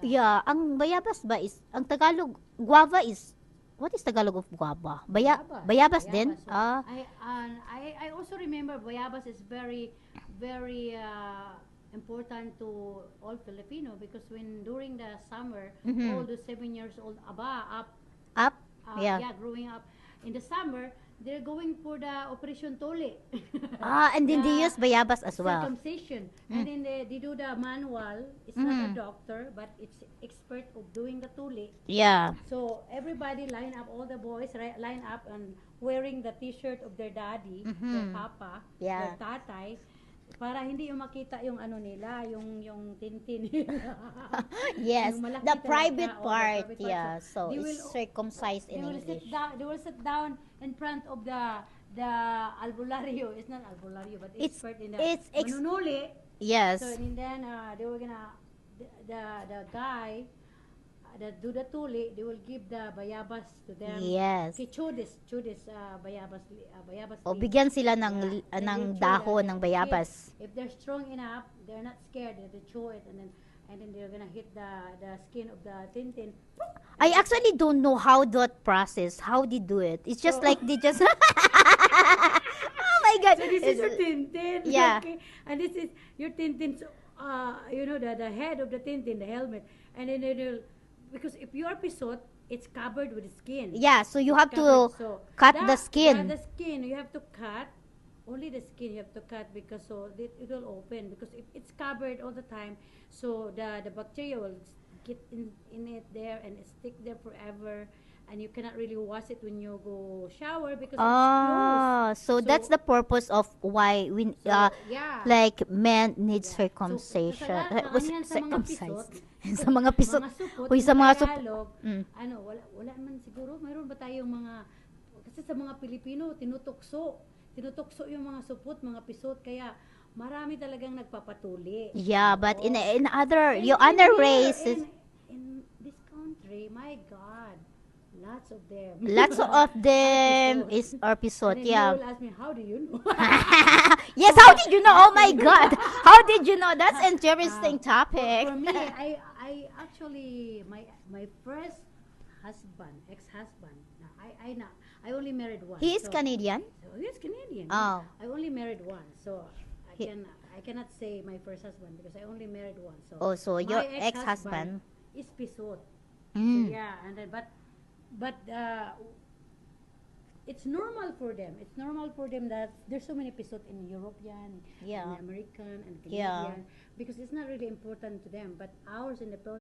Yeah, ang bayabas ba is, ang Tagalog, guava is, what is Tagalog of guava? Bayabas din? So Ah, I also remember bayabas is very very important to all Filipino because when during the summer, all mhm. the 7 years old aba up Up? Yeah. yeah, growing up in the summer, they're going for the Operation Tole. Ah, and then they The use bayabas as well. circumcision. And Mm. then they do the manual. It's not a Mhm. doctor, but it's expert of doing the tule. Yeah. So everybody line up, all the boys line up and wearing the t-shirt of their daddy, their Mhm. papa, their Yeah. tatay, para hindi yung makita yung ano nila, yung tintin nila. Yes, Yung malaki the talaga, private oh, the part, private part. So yeah. So they it's will circumcised in English. they will sit down in front of the albularyo. It's not albularyo, but It's expert in the it's manunuli. yes. So and then they were gonna the guy that do the tuli, they will give the bayabas to them. Yes. Okay, chudis bayabas O leaves. bigyan sila Yeah, then ng they chew dahon ng if bayabas. they're strong enough, they're not scared. They chew it and then they're gonna hit the skin of the tintin. I actually don't know how that process, how they do it. It's just So like they just Oh my god. so this is your tintin, Yeah. okay? And this is your tintin. So, you know the head of the tintin, the helmet, and then it'll because if you are pisot, it's covered with skin. Yeah, so you have to Covered, so cut the skin. the skin you have to cut. Only the skin you have to cut because so it will open because if it's covered all the time, so the bacteria will get in it there and stick there forever, and you cannot really wash it when you go shower because it's closed. Ah, so that's So the purpose of why we yeah. like men need Yeah. So, circumcision. kasalangan yan sa mga pisot, Circumcised. Sa mga pisot. mga supot, Uy, sa sa mga supot. Tagalog, Mm. ano, wala man siguro, mayroon ba tayong mga, kasi sa mga Pilipino, tinutukso yung mga supot, mga pisot, kaya marami talagang nagpapatuli. Yeah, but in Oo. other In, your in other here, races, in this country, my God, lots of them. lots of them Pisot. is or pisot. And then Yeah. you will ask me, how do you know? Yes, how did you know? Oh my God. How did you know? That's interesting topic. For me, I actually my first husband, ex-husband. Now I only married once. He is so, Canadian? So he's Canadian. Oh. I only married once, so He- I cannot say my first husband because I only married once. So Oh, so your my ex-husband. is pisot. So Mm. yeah, and then but it's normal for them. It's normal for them that there's so many pisot in European, Yeah. in American, and Yeah. Canadian because it's not really important to them. But ours in the